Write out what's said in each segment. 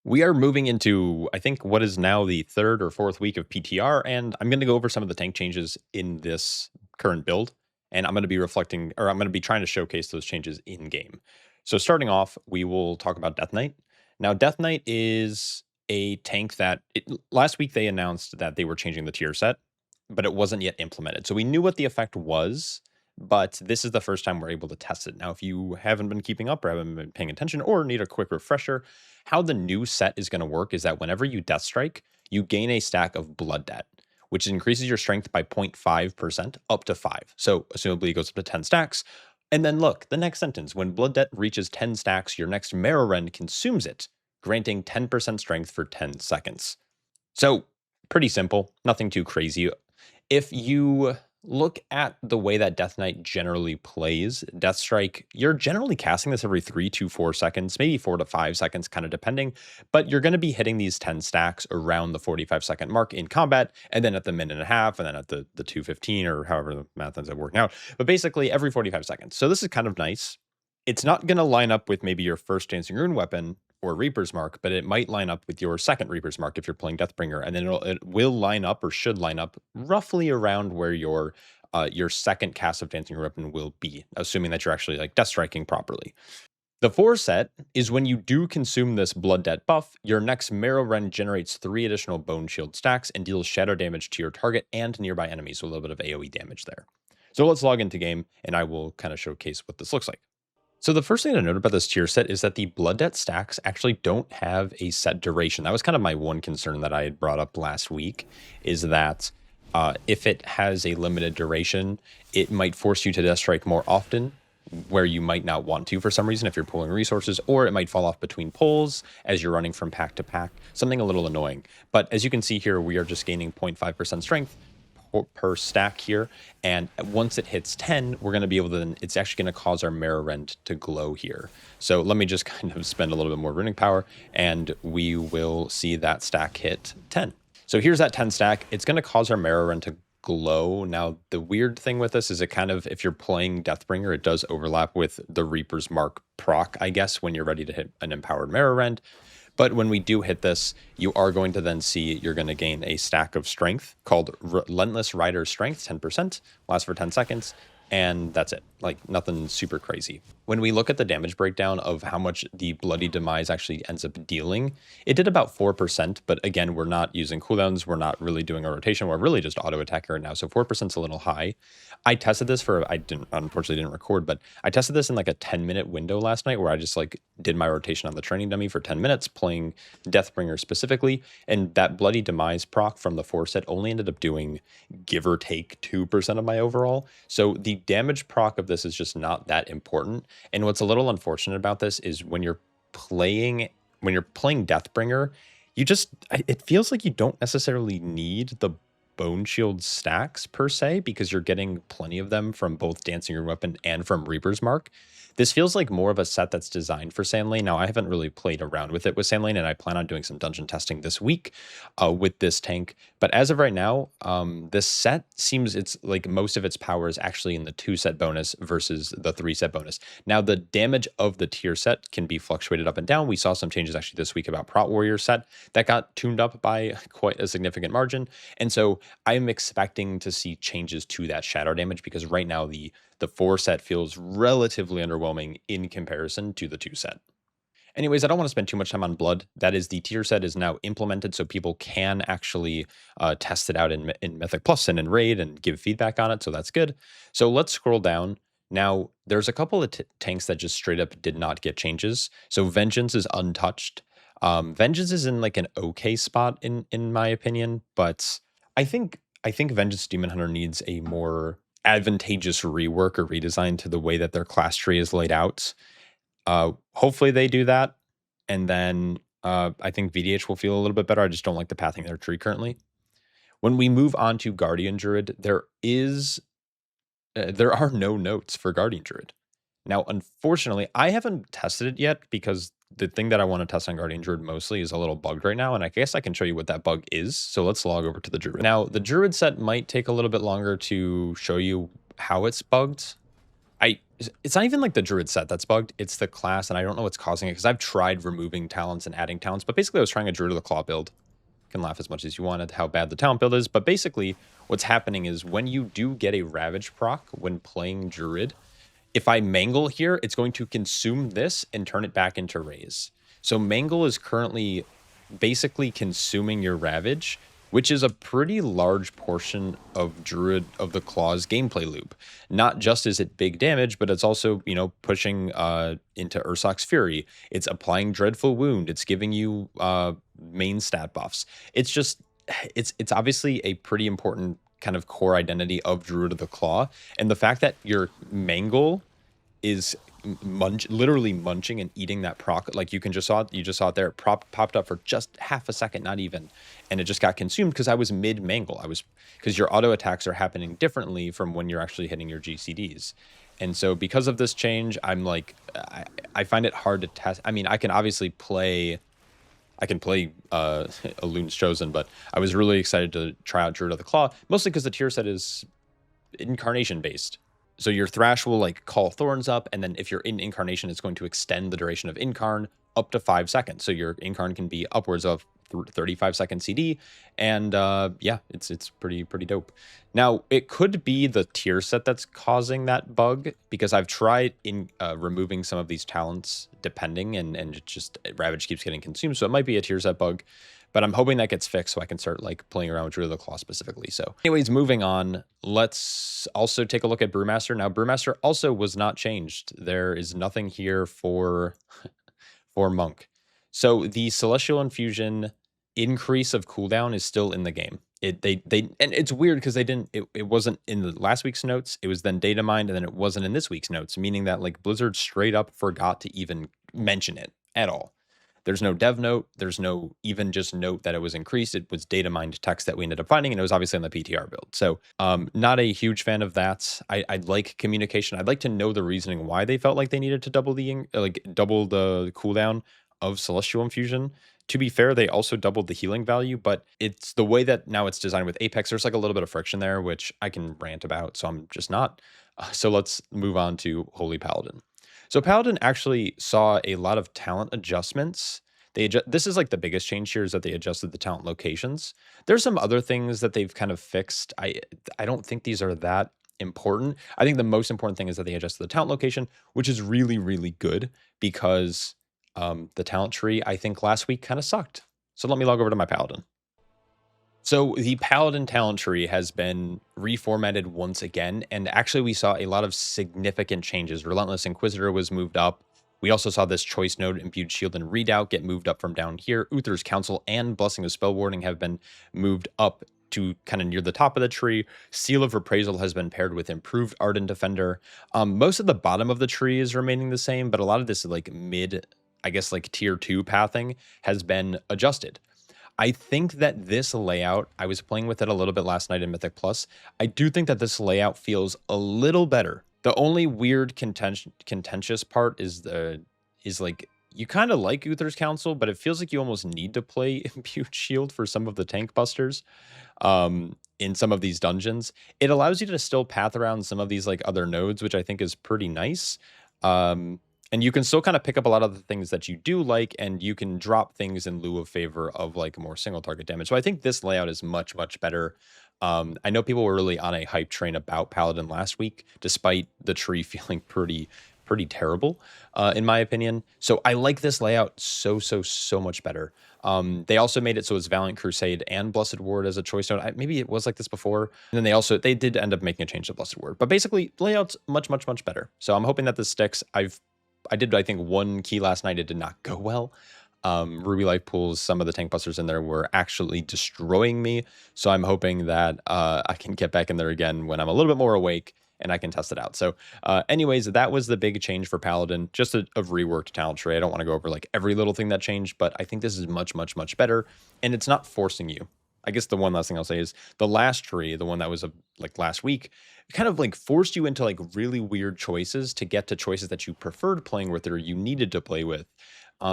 We are moving into, I think, what is now the third or fourth week of PTR, and I'm going to go over some of the tank changes in this current build, and I'm going to be reflecting, or I'm going to be trying to showcase those changes in game. So starting off, we will talk about Death Knight. Now, Death Knight is a tank that last week they announced that they were changing the tier set, but it wasn't yet implemented. So we knew what the effect was, but this is the first time we're able to test it. Now, if you haven't been keeping up or haven't been paying attention or need a quick refresher, how the new set is going to work is that whenever you Death Strike, you gain a stack of Blood Debt, which increases your strength by 0.5% up to 5. So assumably it goes up to 10 stacks. And then look, the next sentence, when Blood Debt reaches 10 stacks, your next Marrow Rend consumes it, granting 10% strength for 10 seconds. So pretty simple, nothing too crazy. If you look at the way that Death Knight generally plays, Death Strike, you're generally casting this every 3 to 4 seconds, maybe 4 to 5 seconds, kind of depending, but you're going to be hitting these 10 stacks around the 45-second mark in combat, and then at the minute and a half, and then at the 2:15, or however the math ends up working out, but basically every 45 seconds. So this is kind of nice. It's not going to line up with maybe your first Dancing Rune weapon or Reaper's Mark, but it might line up with your second Reaper's Mark if you're playing Deathbringer, and then it will line up, or should line up, roughly around where your second cast of Dancing Rune weapon will be, assuming that you're actually like Death Striking properly. The 4 set is when you do consume this Blood Debt buff, your next Marrow Rend generates 3 additional Bone Shield stacks and deals shadow damage to your target and nearby enemies, so a little bit of AoE damage there. So let's log into game, and I will kind of showcase what this looks like. So the first thing to note about this tier set is that the Blood Debt stacks actually don't have a set duration. That was kind of my one concern that I had brought up last week, is that if it has a limited duration, it might force you to Death Strike more often, where you might not want to for some reason if you're pulling resources, or it might fall off between pulls as you're running from pack to pack, something a little annoying. But as you can see here, we are just gaining 0.5% strength per stack here, and once it hits 10, we're going to be able to, then it's actually going to cause our Marrow Rend to glow here. So let me just kind of spend a little bit more runic power, and we will see that stack hit 10. So here's that 10 stack. It's going to cause our Marrow Rend to glow. Now, the weird thing with this is it kind of, if you're playing Deathbringer, it does overlap with the Reaper's Mark proc, I guess, when you're ready to hit an empowered Marrow Rend. But when we do hit this, you are going to then see you're going to gain a stack of strength called Relentless Rider Strength, 10%, lasts for 10 seconds, and that's it. Like, nothing super crazy. When we look at the damage breakdown of how much the Bloody Demise actually ends up dealing, it did about 4%, but again, we're not using cooldowns, we're not really doing a rotation, we're really just auto-attacker now, so 4% is a little high. I tested this for, unfortunately didn't record, but I tested this in like a 10-minute window last night where I just like did my rotation on the training dummy for 10 minutes, playing Deathbringer specifically, and that Bloody Demise proc from the 4 set only ended up doing, give or take, 2% of my overall. So the damage proc of this is just not that important. And what's a little unfortunate about this is when you're playing Deathbringer, it feels like you don't necessarily need the Bone Shield stacks per se, because you're getting plenty of them from both Dancing Rune Weapon and from Reaper's Mark. This feels like more of a set that's designed for Sand Lane. Now, I haven't really played around with it with Sand Lane, and I plan on doing some dungeon testing this week with this tank. But as of right now, this set seems it's like most of its power is actually in the 2 set bonus versus the 3 set bonus. Now, the damage of the tier set can be fluctuated up and down. We saw some changes actually this week about Prot Warrior set that got tuned up by quite a significant margin. And so I'm expecting to see changes to that shadow damage, because right now the 4 set feels relatively underwhelming in comparison to the 2 set. Anyways, I don't want to spend too much time on Blood. That is, the tier set is now implemented, so people can actually test it out in Mythic Plus and in Raid and give feedback on it, so that's good. So let's scroll down. Now, there's a couple of tanks that just straight up did not get changes. So Vengeance is untouched. Vengeance is in like an okay spot in my opinion, but I think Vengeance Demon Hunter needs a more advantageous rework or redesign to the way that their class tree is laid out. Hopefully they do that, and then I think VDH will feel a little bit better. I just don't like the pathing of their tree currently. When we move on to Guardian Druid, there are no notes for Guardian Druid. Now, unfortunately, I haven't tested it yet, because the thing that I want to test on Guardian Druid mostly is a little bugged right now, and I guess I can show you what that bug is. So let's log over to the Druid. Now, the Druid set might take a little bit longer to show you how it's bugged. It's not even like the druid set that's bugged. It's the class, and I don't know what's causing it because I've tried removing talents and adding talents. But basically, I was trying a druid of the claw build. You can laugh as much as you want at how bad the talent build is. But basically, what's happening is when you do get a ravage proc when playing druid, if I mangle here, it's going to consume this and turn it back into raise. So mangle is currently basically consuming your ravage, which is a pretty large portion of Druid of the Claw's gameplay loop. Not just is it big damage, but it's also, you know, pushing into Ursoc's Fury. It's applying Dreadful Wound. It's giving you main stat buffs. It's just, it's obviously a pretty important kind of core identity of Druid of the Claw. And the fact that your mangle is literally munching and eating that proc, like you just saw it there, popped up for just half a second, not even, and it just got consumed because I was mid mangle. Because your auto attacks are happening differently from when you're actually hitting your GCDs. And so because of this change, I'm like, I find it hard to test. I mean, I can play Elun's Chosen, but I was really excited to try out Druid of the Claw, mostly because the tier set is incarnation based. So your Thrash will like call Thorns up, and then if you're in Incarnation, it's going to extend the duration of Incarn up to 5 seconds. So your Incarn can be upwards of 35-second CD, and yeah, it's pretty dope. Now, it could be the tier set that's causing that bug, because I've tried removing some of these talents, depending, and it just Ravage keeps getting consumed, so it might be a tier set bug. But I'm hoping that gets fixed so I can start like playing around with Druid of the Claw specifically. So anyways, moving on, let's also take a look at Brewmaster. Now, Brewmaster also was not changed. There is nothing here for Monk. So the Celestial Infusion increase of cooldown is still in the game. And it's weird because it wasn't in the last week's notes. It was then data mined, and then it wasn't in this week's notes, meaning that like Blizzard straight up forgot to even mention it at all. There's no dev note. There's no even just note that it was increased. It was data mined text that we ended up finding, and it was obviously on the PTR build. So not a huge fan of that. I'd like communication. I'd like to know the reasoning why they felt like they needed to double the cooldown of Celestial Infusion. To be fair, they also doubled the healing value, but it's the way that now it's designed with Apex. There's like a little bit of friction there, which I can rant about, so I'm just not. So let's move on to Holy Paladin. So Paladin actually saw a lot of talent adjustments. This is like the biggest change here, is that they adjusted the talent locations. There's some other things that they've kind of fixed. I don't think these are that important. I think the most important thing is that they adjusted the talent location, which is really, really good, because the talent tree, I think last week kind of sucked. So let me log over to my Paladin. So the Paladin talent tree has been reformatted once again, and actually we saw a lot of significant changes. Relentless Inquisitor was moved up. We also saw this choice node, Imbued Shield and Redoubt, get moved up from down here. Uther's Council and Blessing of Spell Warding have been moved up to kind of near the top of the tree. Seal of Reprisal has been paired with Improved Ardent Defender. Most of the bottom of the tree is remaining the same, but a lot of this like mid, I guess like tier 2 pathing has been adjusted. I think that this layout, I was playing with it a little bit last night in Mythic Plus. I do think that this layout feels a little better. The only weird contentious part is like you kind of like Uther's Council, but it feels like you almost need to play Imbued Shield for some of the tank busters in some of these dungeons. It allows you to still path around some of these like other nodes, which I think is pretty nice. And you can still kind of pick up a lot of the things that you do like, and you can drop things in lieu of favor of like more single target damage. So I think this layout is much, much better. I know people were really on a hype train about Paladin last week, despite the tree feeling pretty terrible, in my opinion. So I like this layout so much better. They also made it so it's Valiant Crusade and Blessed Ward as a choice node. Maybe it was like this before. And then they did end up making a change to Blessed Ward. But basically, layout's much better. So I'm hoping that this sticks. I did, I think, one key last night. It did not go well. Ruby Life Pools, some of the tank busters in there were actually destroying me. So I'm hoping that I can get back in there again when I'm a little bit more awake and I can test it out. So anyways, that was the big change for Paladin, just a reworked talent tree. I don't want to go over like every little thing that changed, but I think this is much better, and it's not forcing you. I guess the one last thing I'll say is the last tree, the one that was like last week, kind of like forced you into like really weird choices to get to choices that you preferred playing with or you needed to play with,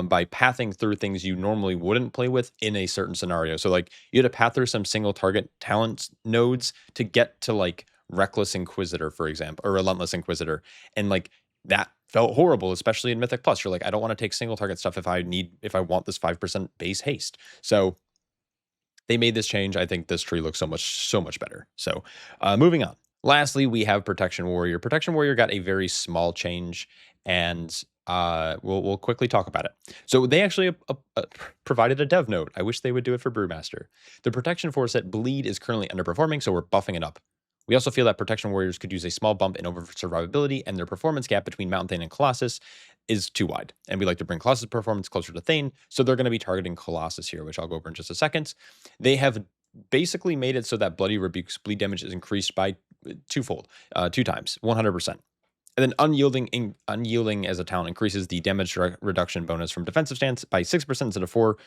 by pathing through things you normally wouldn't play with in a certain scenario. So like you had to path through some single target talent nodes to get to like Reckless Inquisitor, for example, or Relentless Inquisitor, and like that felt horrible, especially in Mythic Plus. You're like, I don't want to take single target stuff if I want this 5% base haste. So they made this change. I think this tree looks so much better. So moving on. Lastly, we have Protection Warrior. Protection Warrior got a very small change, and we'll quickly talk about it. So they actually provided a dev note. I wish they would do it for Brewmaster. The Protection Force at Bleed is currently underperforming, so we're buffing it up. We also feel that Protection Warriors could use a small bump in over survivability, and their performance gap between Mountain Thane and Colossus is too wide. And we like to bring Colossus performance closer to Thane, so they're going to be targeting Colossus here, which I'll go over in just a second. They have basically made it so that Bloody Rebuke's bleed damage is increased by twofold, 2 times, 100%. And then Unyielding as a talent increases the damage reduction bonus from defensive stance by 6% instead of 4.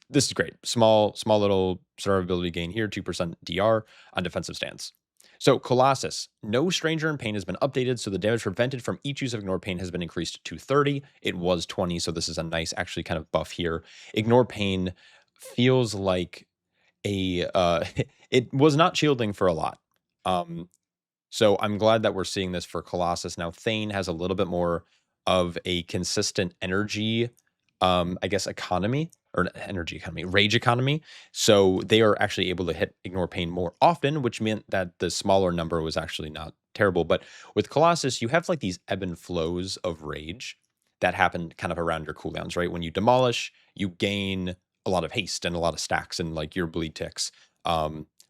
This is great. Small little survivability gain here, 2% DR on defensive stance. So Colossus, no Stranger in Pain has been updated, so the damage prevented from each use of Ignore Pain has been increased to 30. It was 20, so this is a nice, actually kind of buff here. Ignore Pain feels like a, it was not shielding for a lot. So I'm glad that we're seeing this for Colossus. Now, Thane has a little bit more of a consistent energy, I guess, economy, or energy economy, rage economy. So they are actually able to hit Ignore Pain more often, which meant that the smaller number was actually not terrible. But with Colossus, you have like these ebb and flows of rage that happen kind of around your cooldowns, right? When you demolish, you gain a lot of haste and a lot of stacks and like your bleed ticks.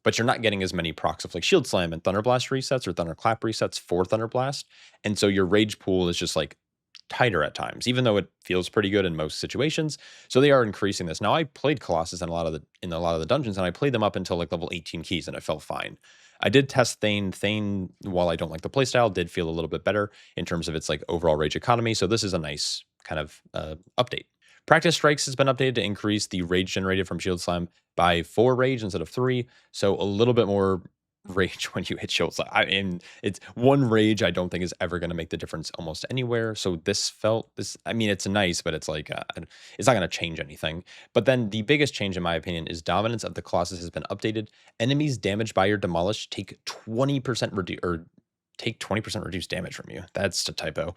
But you're not getting as many procs of like Shield Slam and Thunder Blast resets or Thunderclap resets for Thunder Blast. And so your rage pool is just like tighter at times, even though it feels pretty good in most situations. So they are increasing this. Now I played Colossus in a lot of the dungeons, and I played them up until like level 18 keys, and it felt fine. I did test Thane. Thane, while I don't like the playstyle, did feel a little bit better in terms of its like overall rage economy. So this is a nice kind of update. Practice Strikes has been updated to increase the rage generated from Shield Slam by 4 rage instead of 3. So a little bit more rage when you hit Shield Slam. And it's 1 rage I don't think is ever going to make the difference almost anywhere. So I mean, it's nice, but it's like, it's not going to change anything. But then the biggest change, in my opinion, is Dominance of the Colossus has been updated. Enemies damaged by your Demolish take 20% reduced damage from you. That's a typo.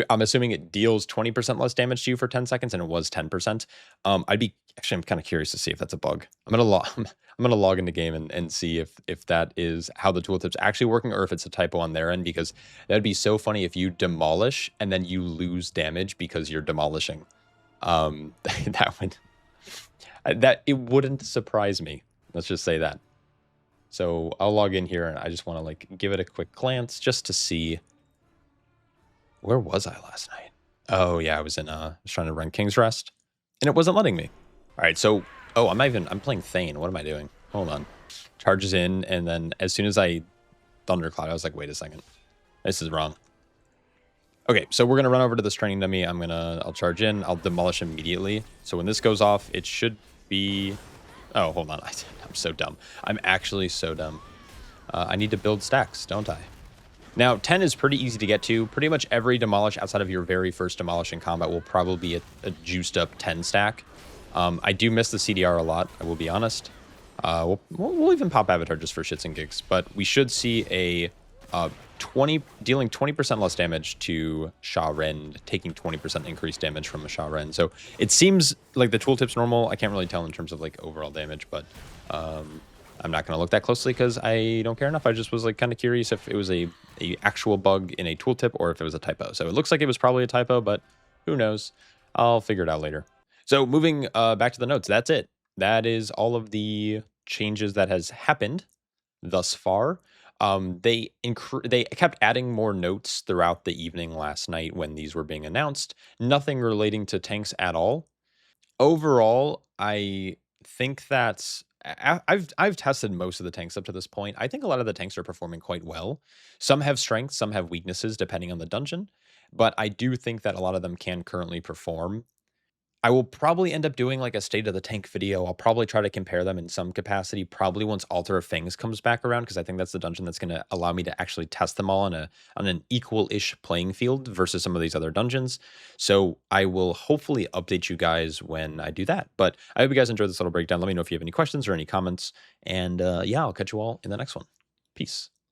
I'm assuming it deals 20% less damage to you for 10 seconds, and it was 10%. I'm kind of curious to see if that's a bug. I'm gonna log into game and see if that is how the tooltip's actually working, or if it's a typo on their end, because that'd be so funny if you demolish and then you lose damage because you're demolishing. It wouldn't surprise me. Let's just say that. So I'll log in here, and I just want to like give it a quick glance just to see. Where was I last night? Oh yeah, I was trying to run King's Rest, and it wasn't letting me. All right, so I'm playing Thane. What am I doing? Hold on. Charges in, and then as soon as I Thundercloud, I was like, wait a second, this is wrong. Okay, so we're gonna run over to this training dummy. I'll charge in. I'll demolish immediately. So when this goes off, it should be. Oh, hold on. I'm so dumb. I'm actually so dumb. I need to build stacks, don't I? Now, 10 is pretty easy to get to. Pretty much every demolish outside of your very first demolish in combat will probably be a juiced up 10 stack. I do miss the CDR a lot, I will be honest. We'll even pop Avatar just for shits and gigs, but we should see a dealing 20% less damage to Sha Rend, taking 20% increased damage from a Sha Rend. So it seems like the tooltip's normal. I can't really tell in terms of like overall damage, but I'm not going to look that closely because I don't care enough. I just was like kind of curious if it was a actual bug in a tooltip or if it was a typo. So it looks like it was probably a typo, but who knows? I'll figure it out later. So moving back to the notes, that's it. That is all of the changes that has happened thus far. They kept adding more notes throughout the evening last night when these were being announced. Nothing relating to tanks at all. Overall, I think that's I've tested most of the tanks up to this point. I think a lot of the tanks are performing quite well. Some have strengths, some have weaknesses depending on the dungeon, but I do think that a lot of them can currently perform. I will probably end up doing like a state of the tank video. I'll probably try to compare them in some capacity, probably once Altar of Fangs comes back around, because I think that's the dungeon that's going to allow me to actually test them all on an equal-ish playing field versus some of these other dungeons. So I will hopefully update you guys when I do that. But I hope you guys enjoyed this little breakdown. Let me know if you have any questions or any comments. And yeah, I'll catch you all in the next one. Peace.